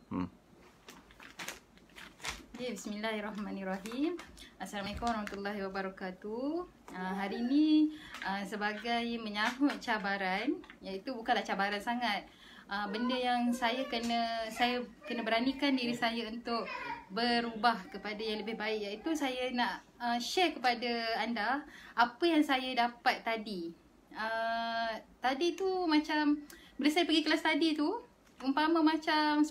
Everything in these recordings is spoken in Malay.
Okay, bismillahirrahmanirrahim. Assalamualaikum warahmatullahi wabarakatuh. Hari ini sebagai menyahut cabaran, iaitu bukanlah cabaran sangat, benda yang saya kena beranikan diri saya untuk berubah kepada yang lebih baik, iaitu saya nak share kepada anda apa yang saya dapat tadi. Tadi tu macam bila saya pergi kelas tadi tu, umpama macam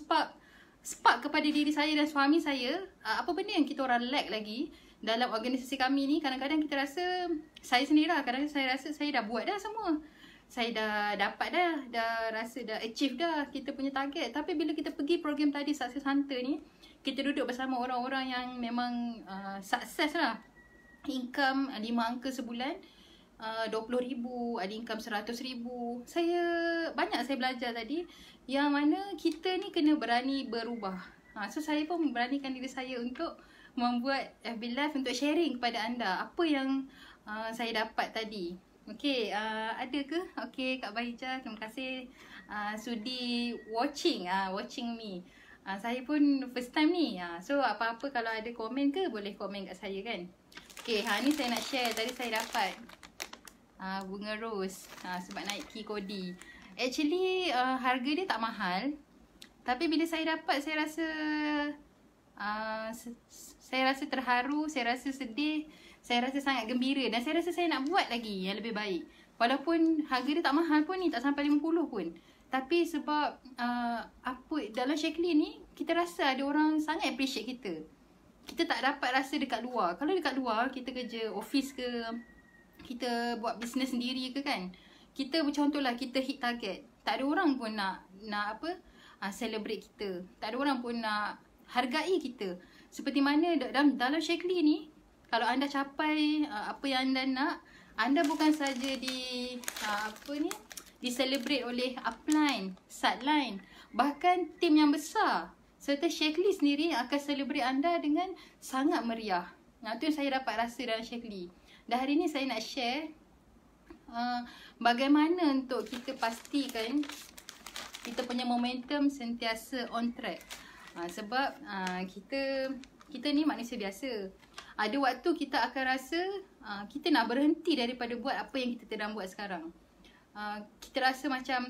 spark kepada diri saya dan suami saya, apa benda yang kita orang lack lagi dalam organisasi kami ni. Kadang-kadang kita rasa, saya sendirilah, kadang-kadang saya rasa saya dah buat dah semua, saya dah dapat dah rasa dah achieve dah kita punya target. Tapi bila kita pergi program tadi, Success Hunter ni, kita duduk bersama orang-orang yang memang sukses lah, income 5 angka sebulan, 20,000, ada income 100,000. Banyak saya belajar tadi, yang mana kita ni kena berani berubah. So saya pun memberanikan diri saya untuk membuat FB Live untuk sharing kepada anda apa yang saya dapat tadi. Okay, ada ke? Okay, Kak Bahija, terima kasih sudi watching me. Saya pun first time ni, so apa-apa kalau ada komen ke, boleh komen kat saya kan. Okay, ni saya nak share, tadi saya dapat bunga rose sebab naik key Kodi. Actually harga dia tak mahal, tapi bila saya dapat, saya rasa terharu, saya rasa sedih, saya rasa sangat gembira, dan saya rasa saya nak buat lagi yang lebih baik. Walaupun harga dia tak mahal pun ni, tak sampai 50 pun, tapi sebab dalam Shaklee ni kita rasa ada orang sangat appreciate kita. Kita tak dapat rasa dekat luar. Kalau dekat luar kita kerja office ke, kita buat bisnes sendiri ke kan, kita contohlah kita hit target, tak ada orang pun nak celebrate kita, tak ada orang pun nak hargai kita. Seperti mana dalam Shaklee ni, kalau anda capai apa yang anda nak, anda bukan saja di celebrate oleh upline, sideline, bahkan tim yang besar serta Shaklee sendiri akan celebrate anda dengan sangat meriah. Itu yang saya dapat rasa dalam Shaklee. Dan hari ni saya nak share bagaimana untuk kita pastikan kita punya momentum sentiasa on track. Sebab kita ni manusia biasa. Ada waktu kita akan rasa kita nak berhenti daripada buat apa yang kita sedang buat sekarang. Kita rasa macam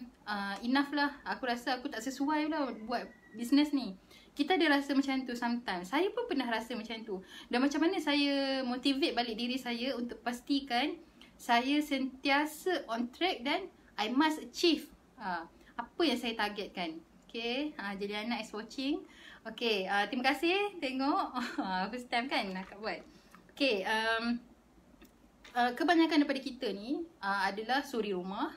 enough lah, aku rasa aku tak sesuai lah buat bisnes ni. Kita ada rasa macam tu sometimes. Saya pun pernah rasa macam tu. Dan macam mana saya motivate balik diri saya untuk pastikan saya sentiasa on track dan I must achieve apa yang saya targetkan. Okay, jadi anak is watching. Okay, terima kasih tengok. First time kan nak buat. Okay, kebanyakan daripada kita ni adalah suri rumah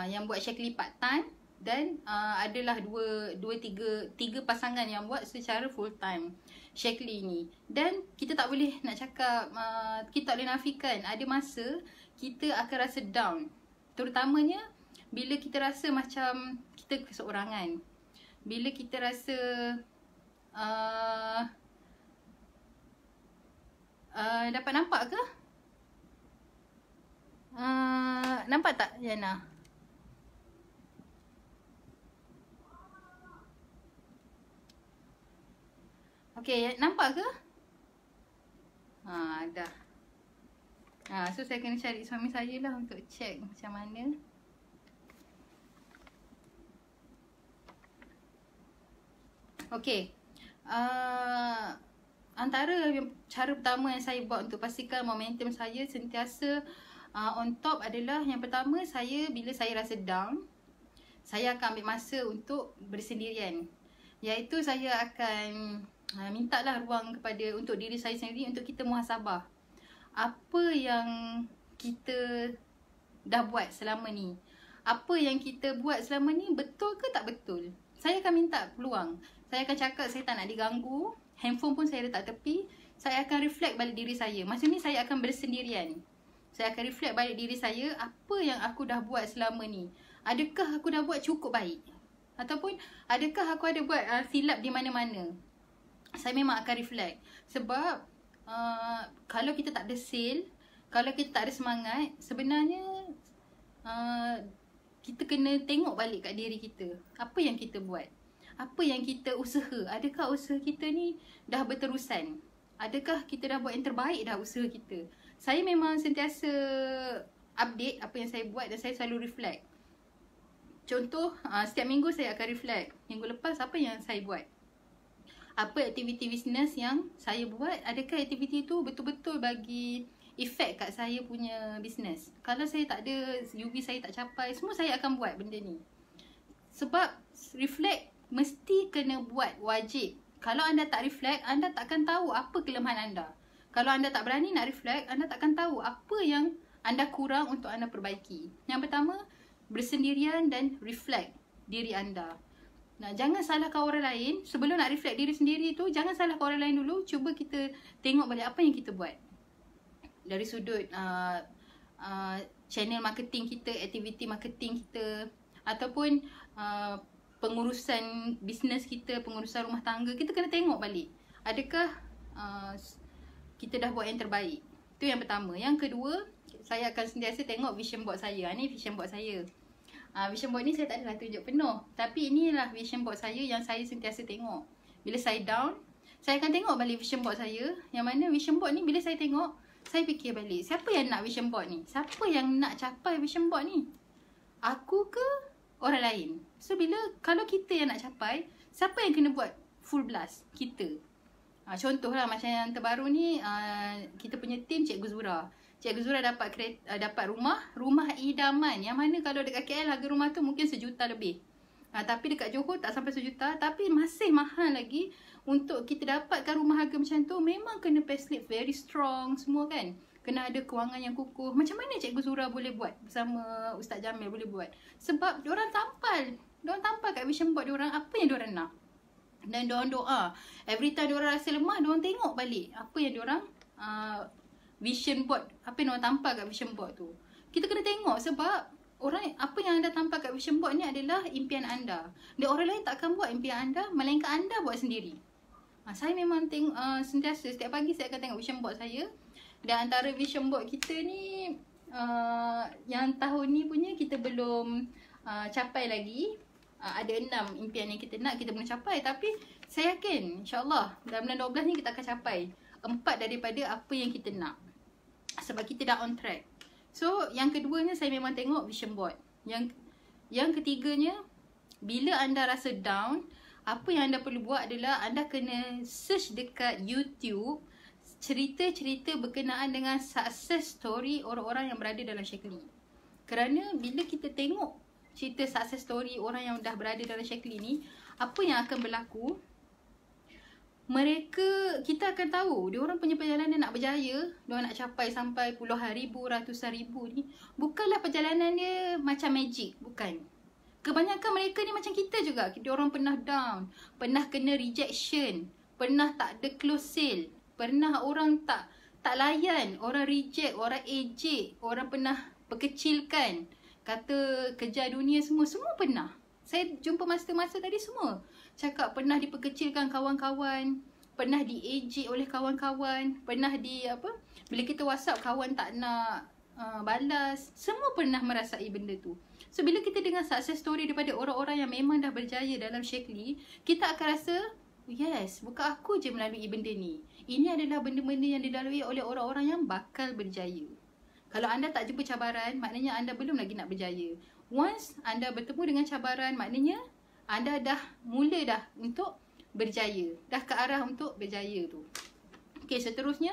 yang buat Shaklee part time, dan adalah tiga pasangan yang buat secara full time Shaklee ni. Dan kita tak boleh nak cakap, kita tak boleh nafikan ada masa kita akan rasa down, terutamanya bila kita rasa macam kita keseorangan, bila kita rasa dapat nampak ke? Nampak tak Yana? Okay, nampak ke? Dah. So saya kena cari suami saya lah untuk check macam mana. Okay, antara cara pertama yang saya buat untuk pastikan momentum saya sentiasa on top adalah, yang pertama, bila saya rasa down, saya akan ambil masa untuk bersendirian. Iaitu saya akan mintalah ruang untuk diri saya sendiri, untuk kita muhasabah. Apa yang kita dah buat selama ni? Apa yang kita buat selama ni betul ke tak betul? Saya akan minta peluang. Saya akan cakap saya tak nak diganggu. Handphone pun saya letak tepi. Saya akan reflect balik diri saya. Masa ni saya akan bersendirian. Saya akan reflect balik diri saya, apa yang aku dah buat selama ni. Adakah aku dah buat cukup baik? Ataupun adakah aku ada buat silap di mana-mana? Saya memang akan reflect. Sebab kalau kita tak ada sale, kalau kita tak ada semangat, sebenarnya kita kena tengok balik kat diri kita. Apa yang kita buat? apa yang kita usaha. Adakah usaha kita ni dah berterusan? Adakah kita dah buat yang terbaik dah usaha kita? Saya memang sentiasa update apa yang saya buat dan saya selalu reflect. Contoh, setiap minggu saya akan reflect. Minggu lepas apa yang saya buat? Apa aktiviti bisnes yang saya buat? Adakah aktiviti tu betul-betul bagi efek kat saya punya bisnes? Kalau saya tak ada, UV saya tak capai, semua saya akan buat benda ni. Sebab reflect mesti kena buat, wajib. Kalau anda tak reflect, anda takkan tahu apa kelemahan anda. Kalau anda tak berani nak reflect, anda takkan tahu apa yang anda kurang untuk anda perbaiki. Yang pertama, bersendirian dan reflect diri anda. Nah, jangan salahkan orang lain. Sebelum nak reflect diri sendiri tu, jangan salahkan orang lain dulu. Cuba kita tengok balik apa yang kita buat. Dari sudut channel marketing kita, aktiviti marketing kita, ataupun pengurusan bisnes kita, pengurusan rumah tangga, kita kena tengok balik. Adakah kita dah buat yang terbaik? Itu yang pertama. Yang kedua, saya akan sentiasa tengok vision board saya. Ni vision board saya. Vision board ni saya tak adalah tunjuk penuh. Tapi inilah vision board saya yang saya sentiasa tengok. Bila saya down, saya akan tengok balik vision board saya. Yang mana vision board ni bila saya tengok, saya fikir balik, siapa yang nak vision board ni? Siapa yang nak capai vision board ni? Aku ke orang lain? So kalau kita yang nak capai, siapa yang kena buat full blast? Kita. Contohlah macam yang terbaru ni, kita punya team Cikgu Zura. Cikgu Zura dapat rumah idaman. Yang mana kalau dekat KL harga rumah tu mungkin 1 juta lebih. Tapi dekat Johor tak sampai 1 juta. Tapi masih mahal lagi. Untuk kita dapatkan rumah harga macam tu, memang kena payslip very strong semua kan. Kena ada kewangan yang kukuh. Macam mana Cikgu Zura boleh buat bersama Ustaz Jamil boleh buat? Sebab diorang tampal. Diorang tampal kat vision board diorang apa yang diorang nak. Dan diorang doa. Every time diorang rasa lemah, diorang tengok balik apa yang diorang vision board, apa yang diorang tampal kat vision board tu. Kita kena tengok sebab apa yang anda tampal kat vision board ni adalah impian anda. Dan orang lain tak akan buat impian anda, melainkan anda buat sendiri. Saya memang sentiasa setiap pagi saya akan tengok vision board saya. Dan antara vision board kita ni yang tahun ni punya kita belum capai lagi. Ada 6 impian yang kita nak, kita belum capai. Tapi saya yakin insyaAllah dalam bulan 12 ni kita akan capai 4 daripada apa yang kita nak. Sebab kita dah on track. So yang keduanya saya memang tengok vision board. Yang ketiganya, bila anda rasa down, apa yang anda perlu buat adalah anda kena search dekat YouTube cerita-cerita berkenaan dengan success story orang-orang yang berada dalam Shaklee. Kerana bila kita tengok cerita success story orang yang dah berada dalam Shaklee ni, apa yang akan berlaku, kita akan tahu diorang punya perjalanan nak berjaya, diorang nak capai sampai puluhan ribu, ratusan ribu ni, bukanlah perjalanan dia macam magic, bukan. Kebanyakan mereka ni macam kita juga. Diorang pernah down, pernah kena rejection, pernah tak ada close sale, pernah orang tak layan, orang reject, orang ejek, orang pernah perkecilkan, kata kejar dunia, semua pernah. Saya jumpa master-master tadi semua cakap pernah diperkecilkan kawan-kawan, pernah diejek oleh kawan-kawan, pernah bila kita WhatsApp kawan tak nak balas, semua pernah merasai benda tu. So bila kita dengar success story daripada orang-orang yang memang dah berjaya dalam Shaklee, kita akan rasa, yes, bukan aku je melalui benda ni. Ini adalah benda-benda yang dilalui oleh orang-orang yang bakal berjaya. Kalau anda tak jumpa cabaran, maknanya anda belum lagi nak berjaya. Once anda bertemu dengan cabaran, maknanya anda dah mula dah untuk berjaya. Dah ke arah untuk berjaya tu. Okay, seterusnya,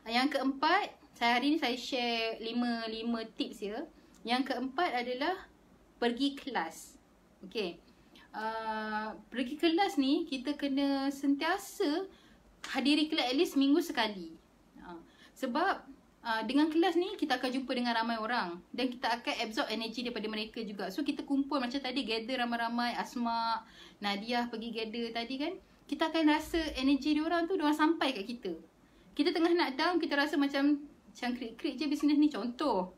yang keempat, hari ni saya share 5 tips ya. Yang keempat adalah pergi kelas. Okay, pergi kelas ni kita kena sentiasa hadiri kelas at least minggu sekali. Sebab dengan kelas ni kita akan jumpa dengan ramai orang dan kita akan absorb energi daripada mereka juga. So kita kumpul macam tadi, gather ramai-ramai, Asma, Nadia pergi gather tadi kan. Kita akan rasa energi diorang tu, diorang sampai kat kita. Kita tengah nak down, kita rasa macam krik-krik je bisnes ni. Contoh,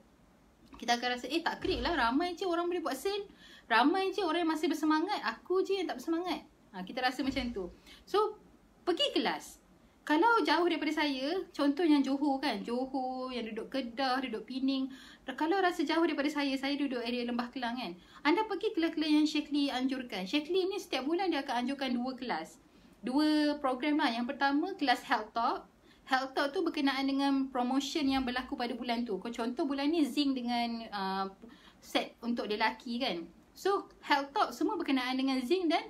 kita akan rasa tak krik lah, ramai je orang boleh buat sale, ramai je orang yang masih bersemangat, aku je yang tak bersemangat. Kita rasa macam tu. So pergi kelas. Kalau jauh daripada saya, contohnya Johor kan, Johor yang duduk Kedah, duduk Pening. Kalau rasa jauh daripada saya duduk area Lembah Kelang kan, anda pergi kelas-kelas yang Sheikh Lee anjurkan. Sheikh Lee ni setiap bulan dia akan anjurkan 2 kelas, 2 program lah. Yang pertama kelas Health Talk. Health Talk tu berkenaan dengan promotion yang berlaku pada bulan tu. Contoh bulan ni zinc dengan set untuk lelaki kan. So Health Talk semua berkenaan dengan zinc dan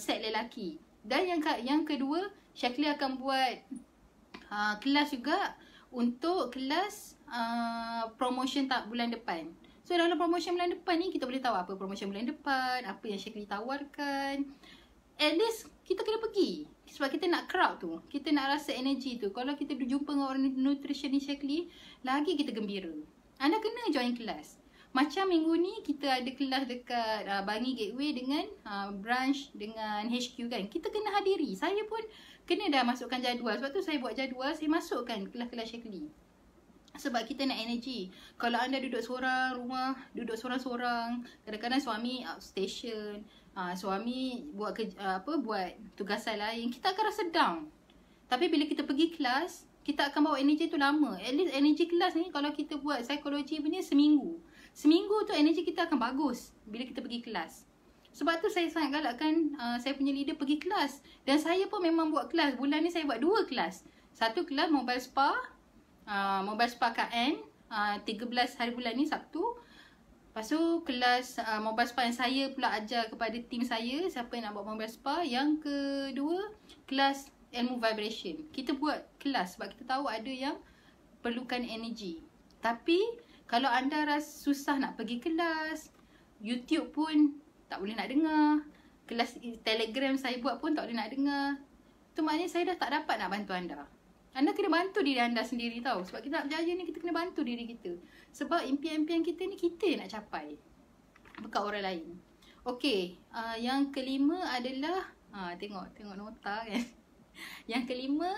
set lelaki. Dan yang kedua, Sheikh Lee akan buat kelas juga untuk kelas promotion bulan depan. So dalam promotion bulan depan ni kita boleh tahu apa promotion bulan depan, apa yang Sheikh Lee tawarkan. At least kita kena pergi sebab kita nak crowd tu, kita nak rasa energy tu. Kalau kita jumpa dengan orang nutritionist Sheikh Lee, lagi kita gembira. Anda kena join kelas. Macam minggu ni kita ada kelas dekat Bangi Gateway dengan branch dengan HQ kan. Kita kena hadiri. Saya pun kena dah masukkan jadual. Sebab tu saya buat jadual, saya masukkan kelas-kelas Sheikh Lee. Sebab kita nak energy. Kalau anda duduk seorang rumah, duduk seorang-seorang, kadang-kadang suami outstation, suami buat buat tugasan lain, kita akan rasa down. Tapi bila kita pergi kelas, kita akan bawa energy tu lama. At least energy kelas ni kalau kita buat psikologi punya seminggu tu energy kita akan bagus bila kita pergi kelas. Sebab tu saya sangat galakkan saya punya leader pergi kelas. Dan saya pun memang buat kelas. Bulan ni saya buat 2 kelas. Satu kelas mobile spa KN 13 hari bulan ni Sabtu. Lepas tu kelas mobile spa yang saya pula ajar kepada tim saya, siapa yang nak buat mobile spa. Yang kedua, kelas ilmu vibration. Kita buat kelas sebab kita tahu ada yang perlukan energy. Tapi kalau anda rasa susah nak pergi kelas, YouTube pun tak boleh nak dengar, kelas Telegram saya buat pun tak boleh nak dengar, tu maknanya saya dah tak dapat nak bantu anda. Anda kena bantu diri anda sendiri tau. Sebab kita nak berjaya ni, kita kena bantu diri kita. Sebab impian-impian kita ni kita nak capai, bukan orang lain. Okey, yang kelima adalah tengok nota kan. Yang kelima,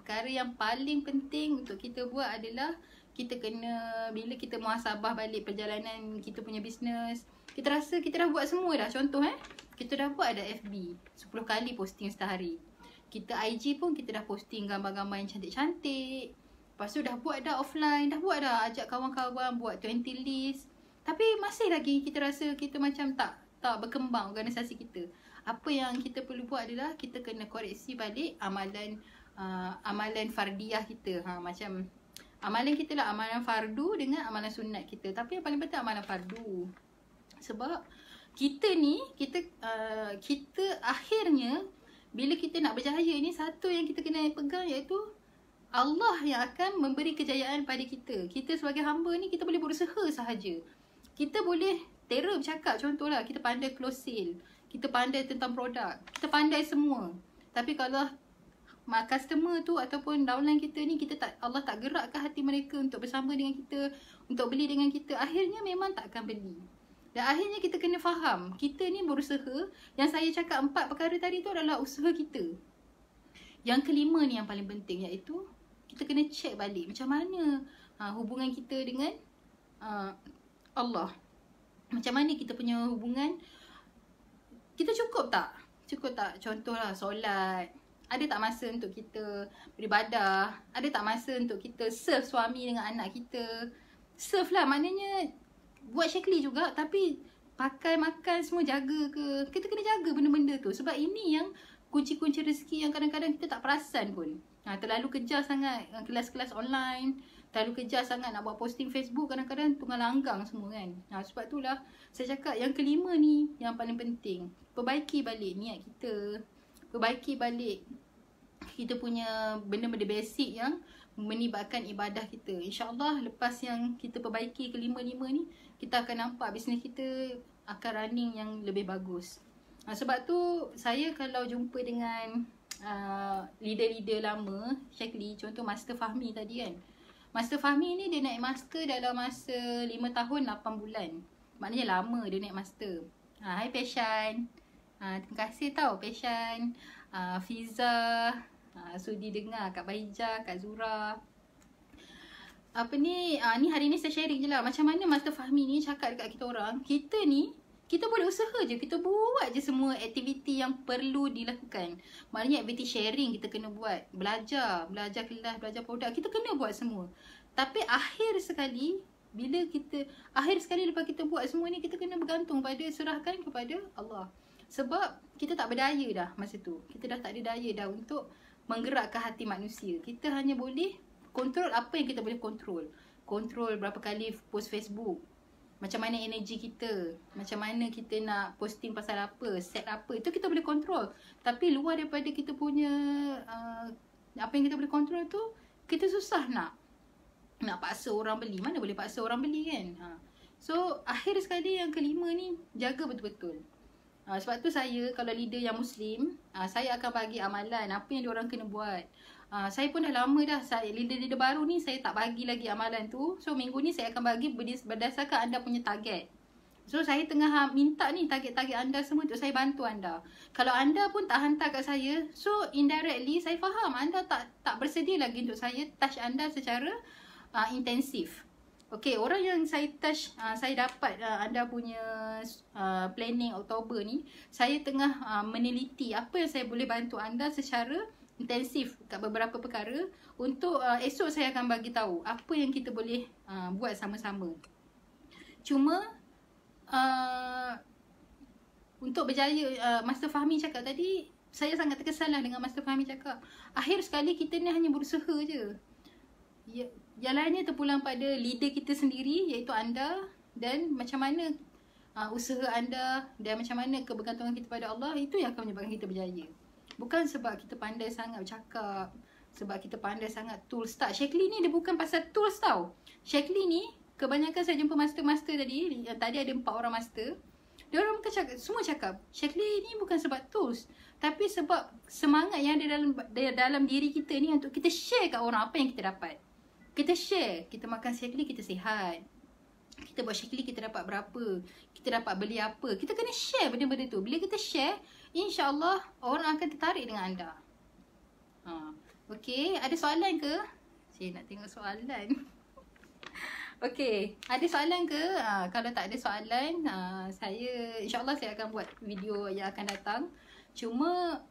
perkara yang paling penting untuk kita buat adalah kita kena, bila kita muhasabah balik perjalanan kita punya bisnes, kita rasa kita dah buat semua dah. Contoh kita dah buat ada FB 10 kali posting sehari. Kita IG pun kita dah posting gambar-gambar yang cantik-cantik. Lepas tu dah buat dah offline, dah buat dah ajak kawan-kawan buat 20 list. Tapi masih lagi kita rasa kita macam tak berkembang organisasi kita. Apa yang kita perlu buat adalah kita kena koreksi balik amalan fardiah kita. Macam amalan kita lah, amalan fardu dengan amalan sunat kita. Tapi yang paling penting amalan fardu. Sebab kita ni, kita akhirnya bila kita nak berjaya ni, satu yang kita kena pegang iaitu Allah yang akan memberi kejayaan pada kita. Kita sebagai hamba ni, kita boleh berusaha sahaja. Kita boleh terus bercakap, contohlah kita pandai close sale, kita pandai tentang produk, kita pandai semua. Tapi kalau customer tu ataupun downline kita ni, Allah tak gerakkan hati mereka untuk bersama dengan kita, untuk beli dengan kita, akhirnya memang tak akan beli. Dan akhirnya kita kena faham, kita ni berusaha. Yang saya cakap 4 perkara tadi tu adalah usaha kita. Yang kelima ni yang paling penting, iaitu kita kena check balik macam mana hubungan kita dengan Allah. Macam mana kita punya hubungan, kita cukup tak? Contohlah solat, ada tak masa untuk kita beribadah? Ada tak masa untuk kita serve suami dengan anak kita? Serve lah, maknanya buat Sheikh Lee juga, tapi pakai makan semua jaga ke? Kita kena jaga benda-benda tu. Sebab ini yang kunci-kunci rezeki yang kadang-kadang kita tak perasan pun. Terlalu kejar sangat kelas-kelas online, terlalu kejar sangat nak buat posting Facebook, kadang-kadang tunggal langgang semua kan. Sebab itulah saya cakap yang kelima ni yang paling penting. Perbaiki balik niat kita, perbaiki balik kita punya benda-benda basic yang melibatkan ibadah kita. InsyaAllah lepas yang kita perbaiki kelima-lima ni, kita akan nampak bisnes kita akan running yang lebih bagus. Sebab tu saya kalau jumpa dengan leader-leader lama Sheikh Lee, contoh Master Fahmi tadi kan. Master Fahmi ni dia naik master dalam masa 5 tahun 8 bulan. Maknanya lama dia naik master. Hai Peshan, terima kasih tau Peshan, Fiza, sudi dengar, Kak Bahijah, Kak Zura. Ni hari ni saya sharing je lah macam mana Master Fahmi ni cakap dekat kita orang. Kita ni Kita boleh usaha je, kita buat je semua aktiviti yang perlu dilakukan. Maknanya aktiviti sharing kita kena buat, belajar kelas, belajar produk, kita kena buat semua. Tapi akhir sekali lepas kita buat semua ni, kita kena bergantung serahkan kepada Allah. Sebab kita tak berdaya dah masa tu. Kita dah tak ada daya dah untuk menggerakkan hati manusia. Kita hanya boleh kontrol apa yang kita boleh kontrol. Kontrol berapa kali post Facebook, macam mana energi kita, macam mana kita nak posting pasal apa, set apa, itu kita boleh kontrol. Tapi luar daripada kita punya apa yang kita boleh kontrol tu, kita susah nak paksa orang beli. Mana boleh paksa orang beli kan. So akhir sekali yang kelima ni, jaga betul-betul. Sebab tu saya kalau leader yang Muslim, saya akan bagi amalan apa yang diorang kena buat. Saya pun dah lama dah, leader-leader baru ni saya tak bagi lagi amalan tu. So minggu ni saya akan bagi berdasarkan anda punya target. So saya tengah minta ni target-target anda semua untuk saya bantu anda. Kalau anda pun tak hantar kat saya, so indirectly saya faham anda tak bersedia lagi untuk saya touch anda secara intensif. Okay, orang yang saya touch, saya dapat anda punya planning Oktober ni, saya tengah meneliti apa yang saya boleh bantu anda secara intensif kat beberapa perkara. Untuk esok saya akan bagi tahu apa yang kita boleh buat sama-sama. Cuma untuk berjaya, Master Fahmi cakap tadi, saya sangat terkesan lah dengan Master Fahmi cakap, akhir sekali kita ni hanya berusaha je. Yang lainnya terpulang pada leader kita sendiri, iaitu anda, dan macam mana usaha anda dan macam mana kebergantungan kita pada Allah, itu yang akan menyebabkan kita berjaya. Bukan sebab kita pandai sangat bercakap, sebab kita pandai sangat tools, tak. Shaklee ni dia bukan pasal tools tau. Shaklee ni, kebanyakan saya jumpa master-master tadi ada 4 orang master, dia orang semua cakap Shaklee ni bukan sebab tools, tapi sebab semangat yang ada dalam diri kita ni untuk kita share kat orang apa yang kita dapat. Kita share, kita makan Shaklee kita sihat, kita buat Shaklee kita dapat berapa, kita dapat beli apa. Kita kena share benda-benda tu. Bila kita share, InsyaAllah orang akan tertarik dengan anda. Okay, ada soalan ke? Saya nak tengok soalan. Okay, ada soalan ke? Kalau tak ada soalan, InsyaAllah saya akan buat video yang akan datang. Cuma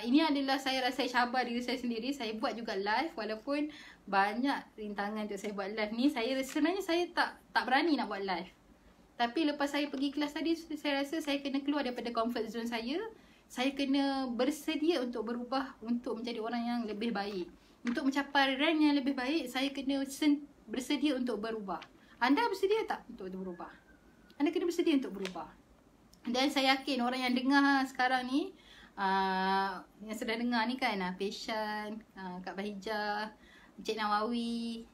ini adalah saya rasa cabar diri saya sendiri. Saya buat juga live, walaupun banyak rintangan untuk saya buat live ni. Sebenarnya saya tak berani nak buat live. Tapi lepas saya pergi kelas tadi, saya rasa saya kena keluar daripada comfort zone saya. Saya kena bersedia untuk berubah, untuk menjadi orang yang lebih baik. Untuk mencapai rank yang lebih baik, saya kena bersedia untuk berubah. Anda bersedia tak untuk berubah? Anda kena bersedia untuk berubah. Dan saya yakin orang yang dengar sekarang ni, yang sedang dengar ni kan, Feshan, Kak Bahijah, Cik Nawawi,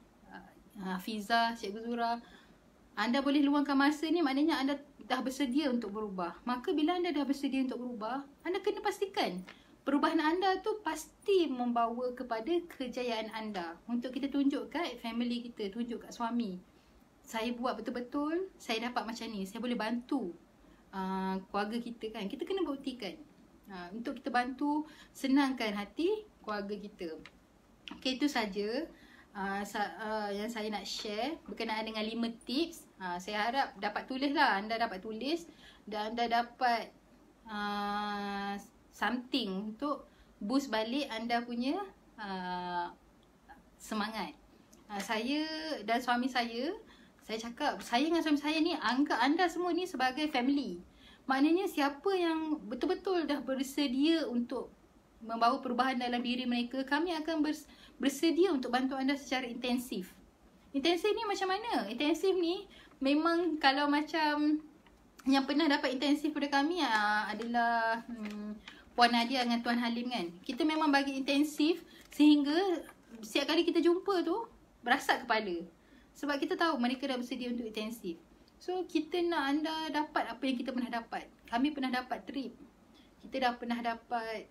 Hafizah, Cikgu Zura, anda boleh luangkan masa ni, maknanya anda dah bersedia untuk berubah. Maka bila anda dah bersedia untuk berubah, anda kena pastikan perubahan anda tu pasti membawa kepada kejayaan anda. Untuk kita tunjuk kat family kita, tunjuk kat suami, saya buat betul-betul, saya dapat macam ni, saya boleh bantu keluarga kita kan. Kita kena buktikan untuk kita bantu senangkan hati keluarga kita. Okay, itu saja yang saya nak share berkenaan dengan 5 tips. Saya harap dapat tulis lah. Anda dapat tulis dan anda dapat something untuk boost balik anda punya semangat. Saya dan suami saya cakap, saya dengan suami saya ni anggap anda semua ni sebagai family. Maknanya siapa yang betul-betul dah bersedia untuk membawa perubahan dalam diri mereka, kami akan bersedia untuk bantu anda secara intensif. Intensif ni macam mana? Intensif ni memang kalau macam yang pernah dapat intensif pada kami adalah Puan Nadia dengan Tuan Halim kan. Kita memang bagi intensif sehingga setiap kali kita jumpa tu berasak kepala. Sebab kita tahu mereka dah bersedia untuk intensif. So kita nak anda dapat apa yang kita pernah dapat. Kami pernah dapat trip. Kita dah pernah dapat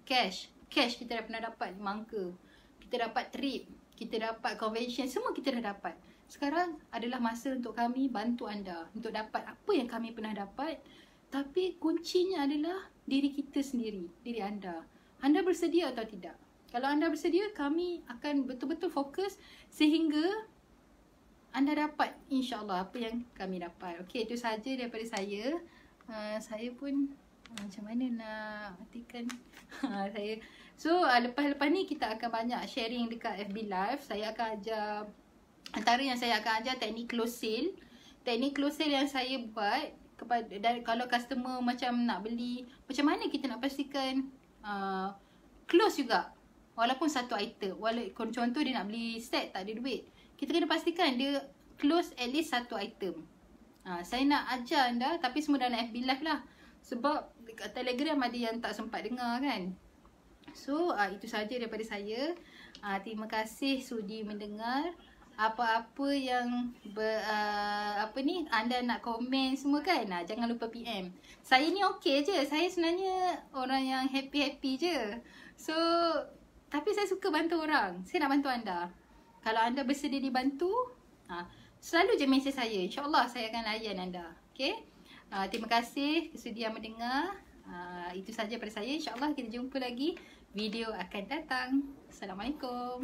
cash kita dah pernah dapat mangka. Kita dapat trip, kita dapat convention, semua kita dah dapat. Sekarang adalah masa untuk kami bantu anda untuk dapat apa yang kami pernah dapat. Tapi kuncinya adalah diri kita sendiri, diri anda. Anda bersedia atau tidak? Kalau anda bersedia, kami akan betul-betul fokus sehingga anda dapat insya-Allah apa yang kami dapat. Okey, itu saja daripada saya. Saya pun macam mana nak matikan saya. So lepas-lepas ni kita akan banyak sharing dekat FB Live. Saya akan ajar, antara yang saya akan ajar teknik close sale. Teknik close sale yang saya buat kepada, dan kalau customer macam nak beli, macam mana kita nak pastikan close juga walaupun satu item. Contoh dia nak beli set, tak ada duit, kita kena pastikan dia close at least satu item. Saya nak ajar anda tapi semua dalam FB Live lah, sebab dekat Telegram ada yang tak sempat dengar kan. So itu saja daripada saya. Terima kasih sudi mendengar. Apa-apa yang anda nak komen semua kan, jangan lupa PM. Saya ni okey je, saya sebenarnya orang yang happy-happy je. So tapi saya suka bantu orang, saya nak bantu anda. Kalau anda bersedia dibantu, selalu je mesej saya, insya-Allah saya akan layan anda. Okey, terima kasih kesudian mendengar. Itu saja daripada saya. InsyaAllah kita jumpa lagi, video akan datang. Assalamualaikum.